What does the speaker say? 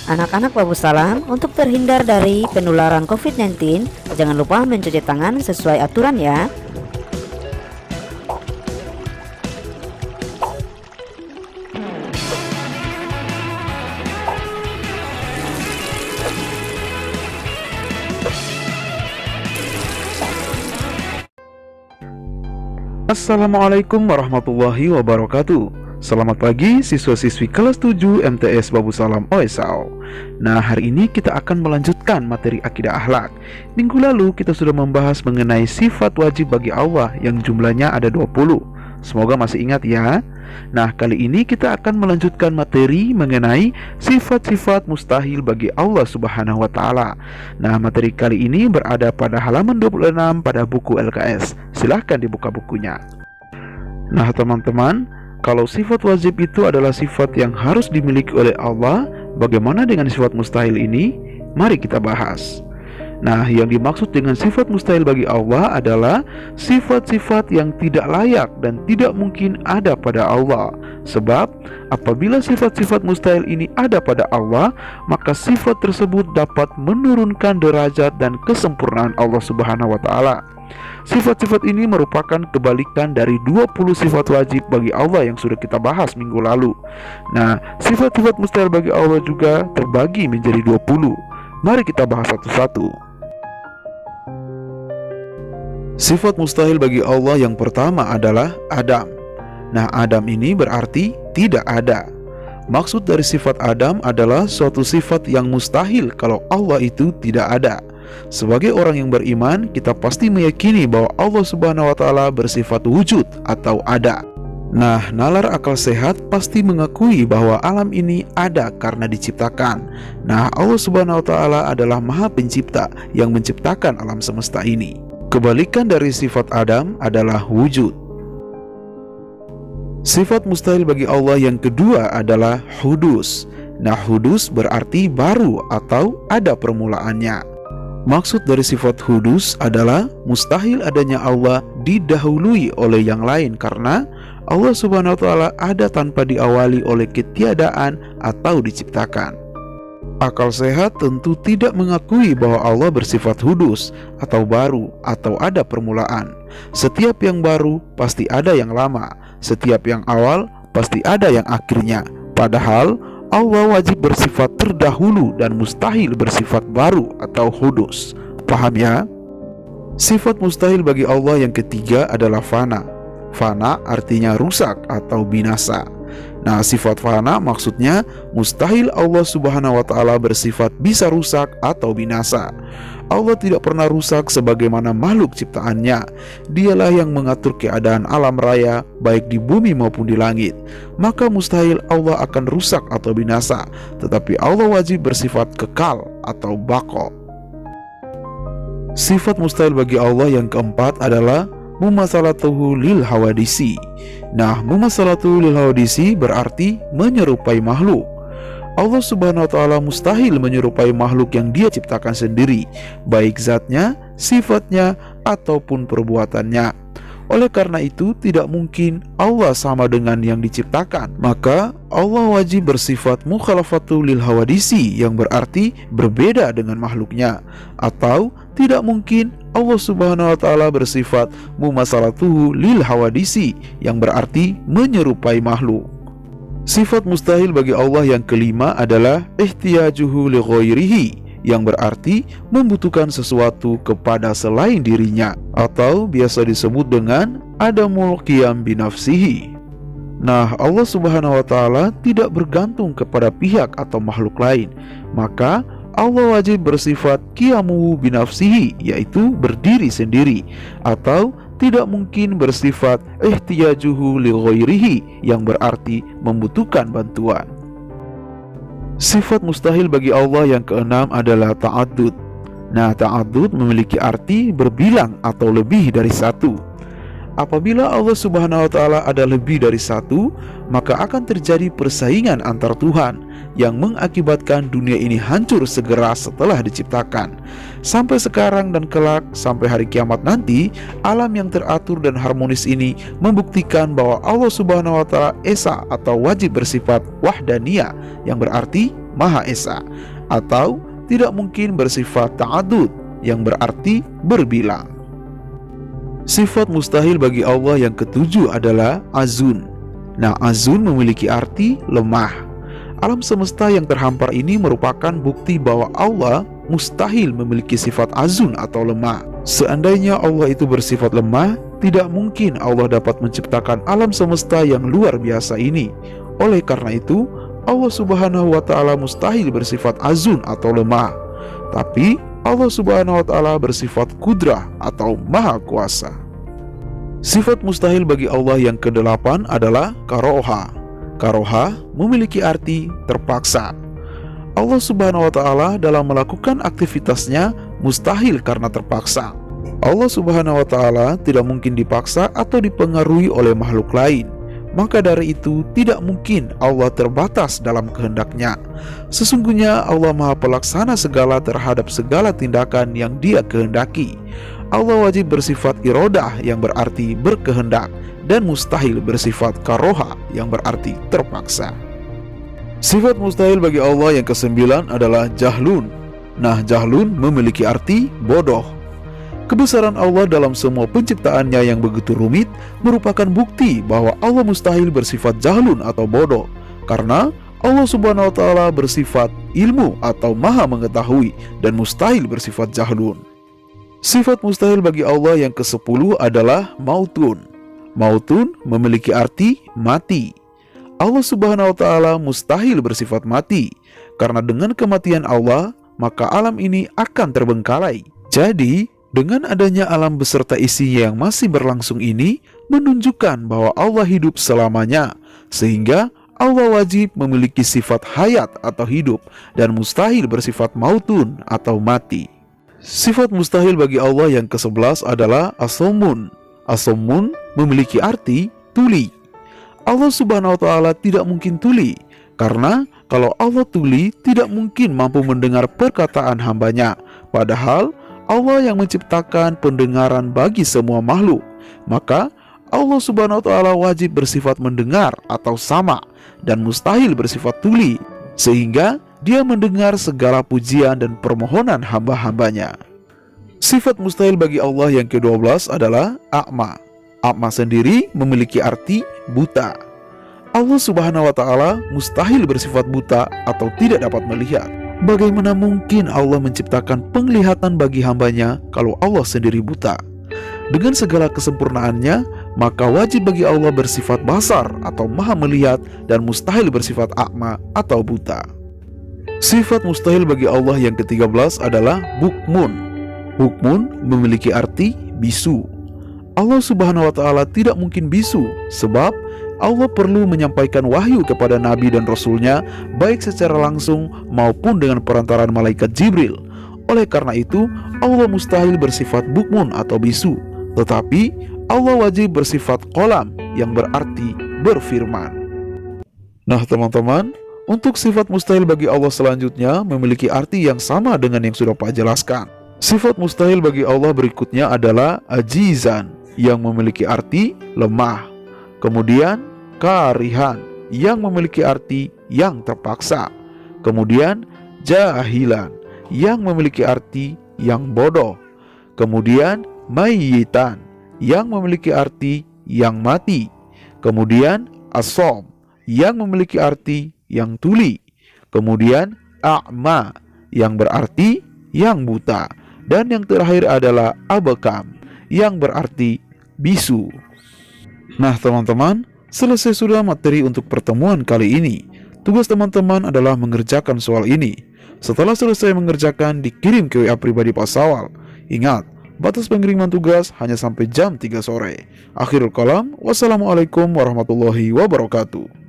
Anak-anak Babu Salam, untuk terhindar dari penularan COVID-19, jangan lupa mencuci tangan sesuai aturan ya. Assalamualaikum warahmatullahi wabarakatuh. Selamat pagi siswa-siswi kelas 7 MTS Babu Salam OSAO. Nah, hari ini kita akan melanjutkan materi akidah akhlak. Minggu lalu kita sudah membahas mengenai sifat wajib bagi Allah yang jumlahnya ada 20. Semoga masih ingat ya. Nah, kali ini kita akan melanjutkan materi mengenai sifat-sifat mustahil bagi Allah Subhanahu wa Ta'ala. Nah, materi kali ini berada pada halaman 26 pada buku LKS. Silahkan dibuka bukunya. Nah, teman-teman, kalau sifat wajib itu adalah sifat yang harus dimiliki oleh Allah, bagaimana dengan sifat mustahil ini? Mari kita bahas. Nah, yang dimaksud dengan sifat mustahil bagi Allah adalah sifat-sifat yang tidak layak dan tidak mungkin ada pada Allah. Sebab apabila sifat-sifat mustahil ini ada pada Allah, maka sifat tersebut dapat menurunkan derajat dan kesempurnaan Allah Subhanahu wa Ta'ala. Sifat-sifat ini merupakan kebalikan dari 20 sifat wajib bagi Allah yang sudah kita bahas minggu lalu. Nah, sifat-sifat mustahil bagi Allah juga terbagi menjadi 20. Mari kita bahas satu-satu. Sifat mustahil bagi Allah yang pertama adalah Adam. Nah, Adam ini berarti tidak ada. Maksud dari sifat Adam adalah suatu sifat yang mustahil kalau Allah itu tidak ada. Sebagai orang yang beriman, kita pasti meyakini bahwa Allah Subhanahu wa Ta'ala bersifat wujud atau ada. Nah, nalar akal sehat pasti mengakui bahwa alam ini ada karena diciptakan. Nah, Allah Subhanahu wa Ta'ala adalah Maha Pencipta yang menciptakan alam semesta ini. Kebalikan dari sifat Adam adalah wujud. Sifat mustahil bagi Allah yang kedua adalah hudus. Nah, hudus berarti baru atau ada permulaannya. Maksud dari sifat hudus adalah mustahil adanya Allah didahului oleh yang lain karena Allah Subhanahu wa Ta'ala ada tanpa diawali oleh ketiadaan atau diciptakan. Akal sehat tentu tidak mengakui bahwa Allah bersifat hudus atau baru atau ada permulaan. Setiap yang baru pasti ada yang lama. Setiap yang awal pasti ada yang akhirnya. Padahal Allah wajib bersifat terdahulu dan mustahil bersifat baru atau hudus. Paham ya? Sifat mustahil bagi Allah yang ketiga adalah fana. Fana artinya rusak atau binasa. Nah, sifat fana maksudnya mustahil Allah Subhanahu wa Ta'ala bersifat bisa rusak atau binasa. Allah tidak pernah rusak sebagaimana makhluk ciptaannya. Dialah yang mengatur keadaan alam raya baik di bumi maupun di langit. Maka mustahil Allah akan rusak atau binasa, tetapi Allah wajib bersifat kekal atau baqo. Sifat mustahil bagi Allah yang keempat adalah mumasalatuhu lil hawadisi. Nah, mumasalatuhu lil hawadisi berarti menyerupai makhluk. Allah Subhanahu wa Ta'ala mustahil menyerupai makhluk yang Dia ciptakan sendiri, baik zatnya, sifatnya, ataupun perbuatannya. Oleh karena itu, tidak mungkin Allah sama dengan yang diciptakan. Maka Allah wajib bersifat mukhalafatu lil hawadisi, yang berarti berbeda dengan makhluknya. Atau tidak mungkin Allah Subhanahu wa Ta'ala bersifat mumasalatuhu lil hawadisi, yang berarti menyerupai makhluk. Sifat mustahil bagi Allah yang kelima adalah ihtiyajuhu li ghairihi, yang berarti membutuhkan sesuatu kepada selain dirinya, atau biasa disebut dengan adamul qiyam binafsihi. Nah, Allah Subhanahu wa Ta'ala tidak bergantung kepada pihak atau makhluk lain, maka Allah wajib bersifat qiyamuhu binafsihi, yaitu berdiri sendiri, atau tidak mungkin bersifat ihtiyajuhu li ghairihi, yang berarti membutuhkan bantuan. Sifat mustahil bagi Allah yang keenam adalah ta'addud. Nah, ta'addud memiliki arti berbilang atau lebih dari satu. Apabila Allah Subhanahu wa Ta'ala ada lebih dari satu, maka akan terjadi persaingan antar Tuhan yang mengakibatkan dunia ini hancur segera setelah diciptakan. Sampai sekarang dan kelak sampai hari kiamat nanti, alam yang teratur dan harmonis ini membuktikan bahwa Allah Subhanahu wa Ta'ala esa atau wajib bersifat wahdaniyah, yang berarti Maha Esa, atau tidak mungkin bersifat ta'adud yang berarti berbilang. Sifat mustahil bagi Allah yang ketujuh adalah azun. Nah, azun memiliki arti lemah. Alam semesta yang terhampar ini merupakan bukti bahwa Allah mustahil memiliki sifat azun atau lemah. Seandainya Allah itu bersifat lemah, tidak mungkin Allah dapat menciptakan alam semesta yang luar biasa ini. Oleh karena itu, Allah Subhanahu wa Ta'ala mustahil bersifat azun atau lemah. Tapi Allah Subhanahu wa Ta'ala bersifat kudrah atau maha kuasa. Sifat mustahil bagi Allah yang kedelapan adalah karoha. Karoha memiliki arti terpaksa. Allah Subhanahu wa Ta'ala dalam melakukan aktivitasnya mustahil karena terpaksa. Allah Subhanahu wa Ta'ala tidak mungkin dipaksa atau dipengaruhi oleh makhluk lain. Maka dari itu tidak mungkin Allah terbatas dalam kehendaknya. Sesungguhnya Allah Maha Pelaksana segala terhadap segala tindakan yang Dia kehendaki. Allah wajib bersifat irodah yang berarti berkehendak, dan mustahil bersifat karoha yang berarti terpaksa. Sifat mustahil bagi Allah yang kesembilan adalah jahlun. Nah, jahlun memiliki arti bodoh. Kebesaran Allah dalam semua penciptaannya yang begitu rumit merupakan bukti bahwa Allah mustahil bersifat jahlun atau bodoh, karena Allah Subhanahu wa Ta'ala bersifat ilmu atau maha mengetahui dan mustahil bersifat jahlun. Sifat mustahil bagi Allah yang ke-10 adalah mautun. Mautun memiliki arti mati. Allah Subhanahu wa Ta'ala mustahil bersifat mati, karena dengan kematian Allah maka alam ini akan terbengkalai. Jadi dengan adanya alam beserta isinya yang masih berlangsung ini menunjukkan bahwa Allah hidup selamanya, sehingga Allah wajib memiliki sifat hayat atau hidup dan mustahil bersifat mautun atau mati. Sifat mustahil bagi Allah yang ke-11 adalah as-sommun. As-sommun memiliki arti tuli. Allah Subhanahu wa Ta'ala tidak mungkin tuli, karena kalau Allah tuli tidak mungkin mampu mendengar perkataan hambanya. Padahal Allah yang menciptakan pendengaran bagi semua makhluk, maka Allah Subhanahu wa Ta'ala wajib bersifat mendengar atau sama dan mustahil bersifat tuli, sehingga Dia mendengar segala pujian dan permohonan hamba-hambanya. Sifat mustahil bagi Allah yang ke-12 adalah a'ma. A'ma sendiri memiliki arti buta. Allah Subhanahu wa Ta'ala mustahil bersifat buta atau tidak dapat melihat. Bagaimana mungkin Allah menciptakan penglihatan bagi hambanya kalau Allah sendiri buta? Dengan segala kesempurnaannya, maka wajib bagi Allah bersifat basar atau maha melihat dan mustahil bersifat a'ma atau buta. Sifat mustahil bagi Allah yang ke-13 adalah bukmun. Bukmun memiliki arti bisu. Allah Subhanahu wa Ta'ala tidak mungkin bisu, sebab Allah perlu menyampaikan wahyu kepada Nabi dan Rasulnya baik secara langsung maupun dengan perantaraan malaikat Jibril. Oleh karena itu Allah mustahil bersifat bukmun atau bisu, tetapi Allah wajib bersifat qalam yang berarti berfirman. Nah teman-teman, untuk sifat mustahil bagi Allah selanjutnya memiliki arti yang sama dengan yang sudah Pak jelaskan. Sifat mustahil bagi Allah berikutnya adalah ajizan yang memiliki arti lemah. Kemudian karihan yang memiliki arti yang terpaksa. Kemudian jahilan yang memiliki arti yang bodoh. Kemudian mayyitan yang memiliki arti yang mati. Kemudian asom yang memiliki arti yang tuli. Kemudian a'ma yang berarti yang buta. Dan yang terakhir adalah abakam yang berarti bisu. Nah teman-teman, selesai sudah materi untuk pertemuan kali ini. Tugas teman-teman adalah mengerjakan soal ini. Setelah selesai mengerjakan, dikirim ke WA pribadi Pak Sawal. Ingat, batas pengiriman tugas hanya sampai jam 3 sore. Akhirul kalam, wassalamualaikum warahmatullahi wabarakatuh.